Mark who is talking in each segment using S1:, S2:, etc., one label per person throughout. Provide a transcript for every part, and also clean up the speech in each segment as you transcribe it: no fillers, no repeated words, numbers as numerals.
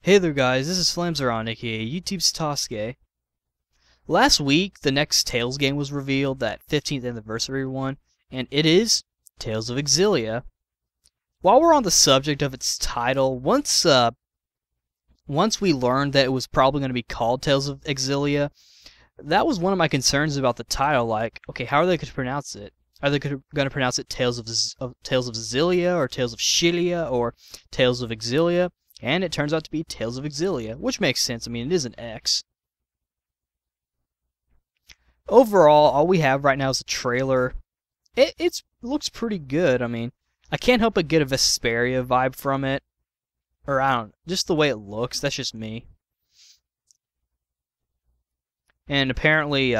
S1: Hey there guys, this is Flamzeron, aka YouTube's Tosuke. Last week, the next Tales game was revealed, that 15th anniversary one, and it is Tales of Xillia. While we're on the subject of its title, once we learned that it was probably going to be called Tales of Xillia, that was one of my concerns about the title. Like, okay, how are they going to pronounce it? Are they going to pronounce it Tales of Xillia, or Tales of Xillia, or Tales of Xillia? And it turns out to be Tales of Xillia, which makes sense. I mean, it is an X. Overall, all we have right now is a trailer. It looks pretty good. I mean, I can't help but get a Vesperia vibe from it. Or, I don't know, just the way it looks. That's just me. And apparently,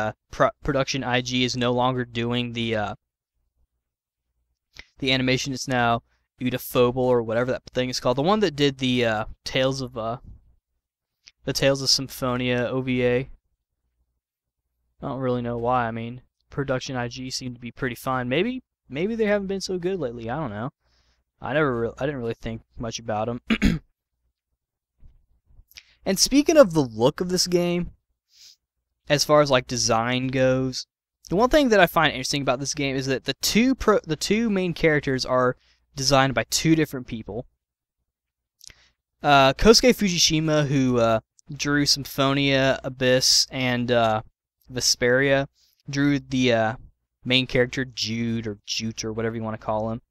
S1: Production IG is no longer doing the animation. It's now Udafobal, or whatever that thing is called. The one that did the Tales of Symphonia OVA. I don't really know why. I mean, Production IG seemed to be pretty fine. Maybe they haven't been so good lately. I don't know. I didn't really think much about them. And speaking of the look of this game, as far as like design goes, the one thing that I find interesting about this game is that the two main characters are designed by two different people. Kosuke Fujishima, who drew Symphonia, Abyss, and Vesperia, drew the main character Jude, or Jute, or whatever you want to call him.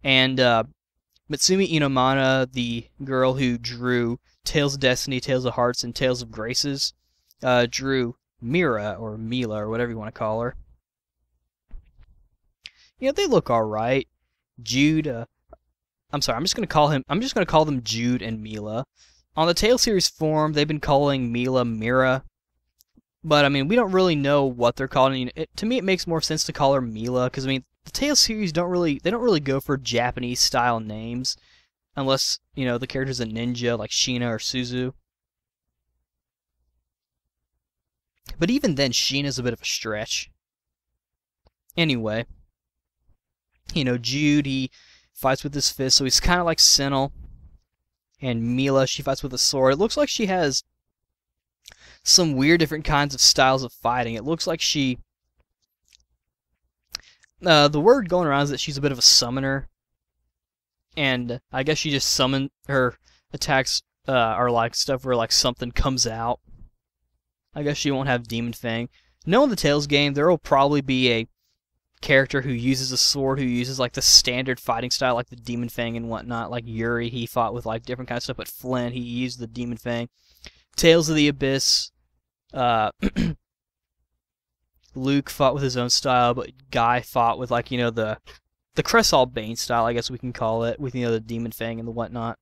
S1: And Mitsumi Inomata, the girl who drew Tales of Destiny, Tales of Hearts, and Tales of Graces, drew Mira, or Mila, or whatever you want to call her. You know, they look alright. Jude, I'm sorry, I'm just gonna call them Jude and Mila. On the Tales series forum, they've been calling Mila Mira, but I mean, we don't really know what they're calling. To me, it makes more sense to call her Mila, because I mean, the Tales series don't really go for Japanese style names, unless the character's a ninja like Sheena or Suzu. But even then, Sheena's a bit of a stretch. Anyway. Jude, he fights with his fist, so he's kind of like Sentinel. And Mila, she fights with a sword. It looks like she has some weird different kinds of styles of fighting. It looks like she... the word going around is that she's a bit of a summoner. And I guess she just summoned her attacks, are like stuff where like something comes out. I guess she won't have Demon Fang. Knowing the Tales game, there will probably be a character who uses a sword, who uses like the standard fighting style, like the Demon Fang and whatnot. Like Yuri, he fought with like different kinds of stuff, but Flynn, he used the Demon Fang. Tales of the Abyss, Luke fought with his own style, but Guy fought with like the Cressall Bane style, I guess we can call it, with the Demon Fang and the whatnot,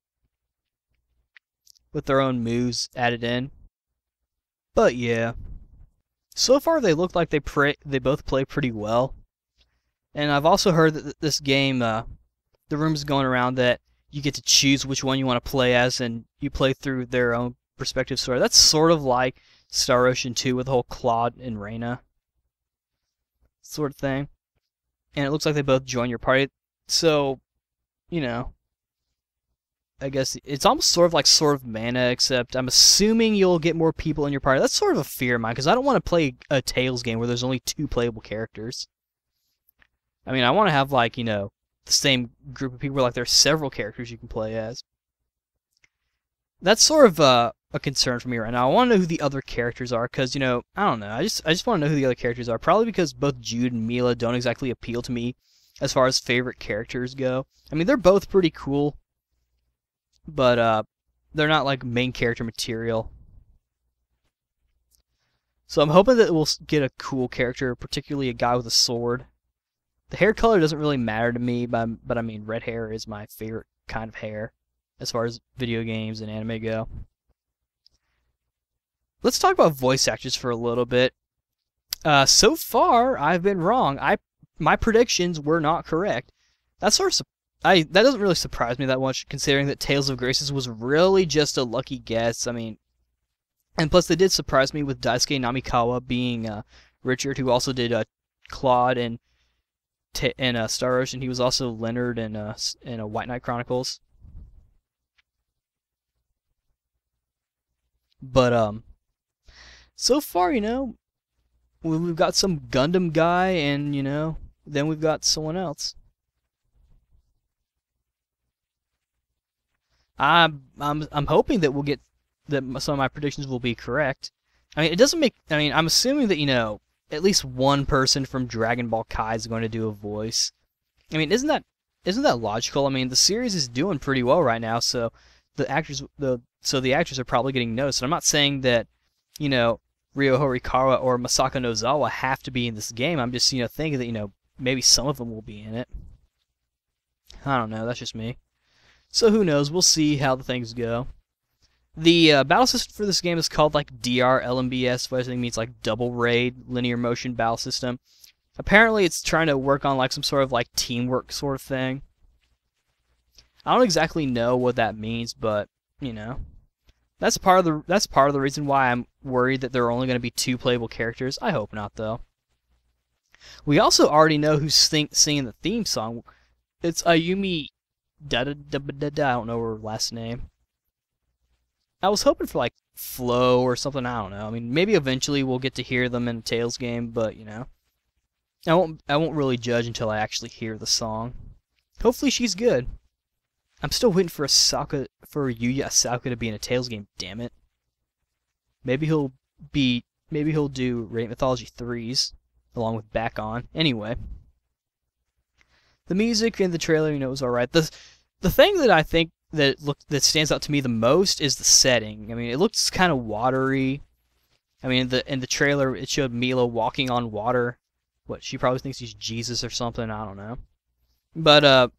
S1: with their own moves added in. But yeah, so far they look like they both play pretty well. And I've also heard that this game, the rumors going around that you get to choose which one you want to play as, and you play through their own perspective story. That's sort of like Star Ocean 2 with the whole Claude and Reyna sort of thing. And it looks like they both join your party. So, I guess it's almost sort of like Sword of Mana, except I'm assuming you'll get more people in your party. That's sort of a fear of mine, because I don't want to play a Tales game where there's only 2 playable characters. I mean, I want to have, like, the same group of people where, like, there's several characters you can play as. That's sort of a concern for me right now. I want to know who the other characters are, because, I don't know. I just want to know who the other characters are. Probably because both Jude and Mila don't exactly appeal to me as far as favorite characters go. I mean, they're both pretty cool, but they're not, like, main character material. So I'm hoping that we'll get a cool character, particularly a guy with a sword. The hair color doesn't really matter to me, but I mean, red hair is my favorite kind of hair as far as video games and anime go. Let's talk about voice actors for a little bit. So far, I've been wrong. My predictions were not correct. That doesn't really surprise me that much, considering that Tales of Graces was really just a lucky guess. I mean, and plus they did surprise me with Daisuke Namikawa being Richard, who also did Claude and Star Ocean. He was also Leonard in White Knight Chronicles. But so far, we've got some Gundam guy, and then we've got someone else. I'm hoping that we'll get that some of my predictions will be correct. I mean, it doesn't make. I mean, I'm assuming that at least one person from Dragon Ball Kai is going to do a voice. I mean, isn't that logical? I mean, the series is doing pretty well right now, so the actors are probably getting noticed. And I'm not saying that Ryo Horikawa or Masako Nozawa have to be in this game. I'm just thinking that maybe some of them will be in it. I don't know. That's just me. So who knows? We'll see how the things go. The battle system for this game is called like DRLMBS, which I think means like Double Raid Linear Motion Battle System. Apparently, it's trying to work on like some sort of like teamwork sort of thing. I don't exactly know what that means, but that's part of the reason why I'm worried that there are only going to be 2 playable characters. I hope not, though. We also already know who's singing the theme song. It's Ayumi I don't know her last name. I was hoping for like Flo or something. I don't know. I mean, maybe eventually we'll get to hear them in a Tales game, but I won't really judge until I actually hear the song. Hopefully she's good. I'm still waiting for Yuya Asaka to be in a Tales game. Damn it. Maybe he'll do Radiant Mythology 3s along with Back On. Anyway. The music in the trailer, was alright. The thing that I think that stands out to me the most is the setting. I mean, it looks kind of watery. I mean, in the trailer, it showed Mila walking on water. What, she probably thinks he's Jesus or something. I don't know. But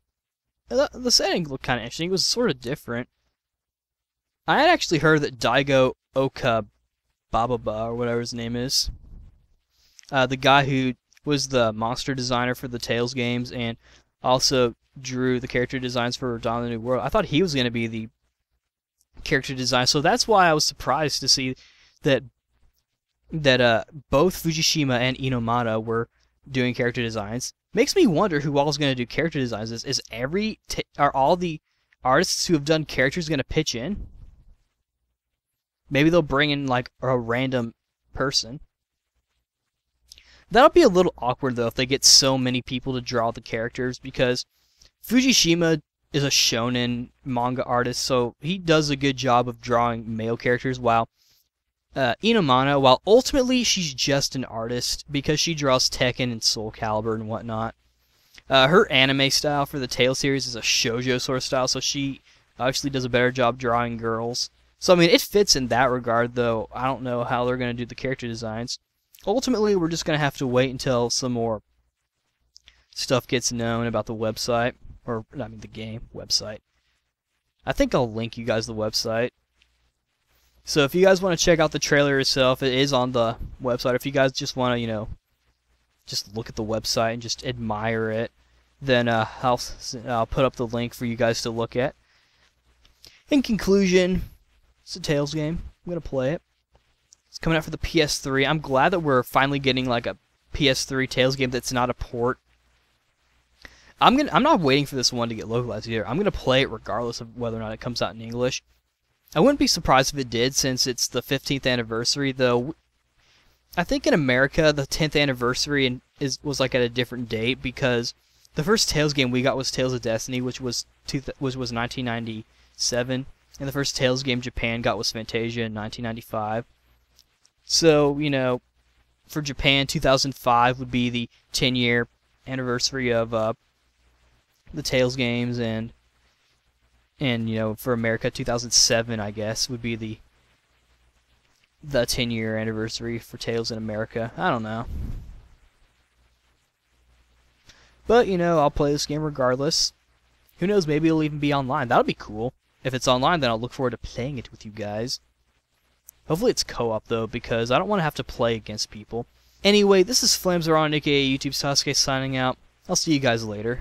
S1: the setting looked kind of interesting. It was sort of different. I had actually heard that Daigo Oka Bababa, or whatever his name is, the guy who was the monster designer for the Tales games and also drew the character designs for Dawn of the New World. I thought he was going to be the character design, so that's why I was surprised to see that both Fujishima and Inomata were doing character designs. Makes me wonder who all is going to do character designs. Are all the artists who have done characters going to pitch in? Maybe they'll bring in like a random person. That'll be a little awkward though if they get so many people to draw the characters, because Fujishima is a shonen manga artist, so he does a good job of drawing male characters, while Inomata, while ultimately she's just an artist because she draws Tekken and Soul Calibur and whatnot. Her anime style for the Tale series is a shoujo sort of style, so she obviously does a better job drawing girls. So I mean, it fits in that regard, though I don't know how they're going to do the character designs. Ultimately, we're just going to have to wait until some more stuff gets known about the website, or I mean the game website. I think I'll link you guys the website. So if you guys want to check out the trailer yourself, it is on the website. If you guys just want to, just look at the website and just admire it, then I'll put up the link for you guys to look at. In conclusion, it's a Tales game. I'm going to play it. It's coming out for the PS3. I'm glad that we're finally getting like a PS3 Tales game that's not a port. I'm not waiting for this one to get localized either. I'm going to play it regardless of whether or not it comes out in English. I wouldn't be surprised if it did, since it's the 15th anniversary, though. I think in America, the 10th anniversary was like at a different date, because the first Tales game we got was Tales of Destiny, which was 1997, and the first Tales game Japan got was Fantasia in 1995. So, for Japan, 2005 would be the 10-year anniversary of the Tales games, and for America, 2007, I guess, would be the 10-year anniversary for Tales in America. I don't know. But, I'll play this game regardless. Who knows, maybe it'll even be online. That'll be cool. If it's online, then I'll look forward to playing it with you guys. Hopefully it's co-op, though, because I don't want to have to play against people. Anyway, this is Flamesaron, aka YouTube Sasuke, signing out. I'll see you guys later.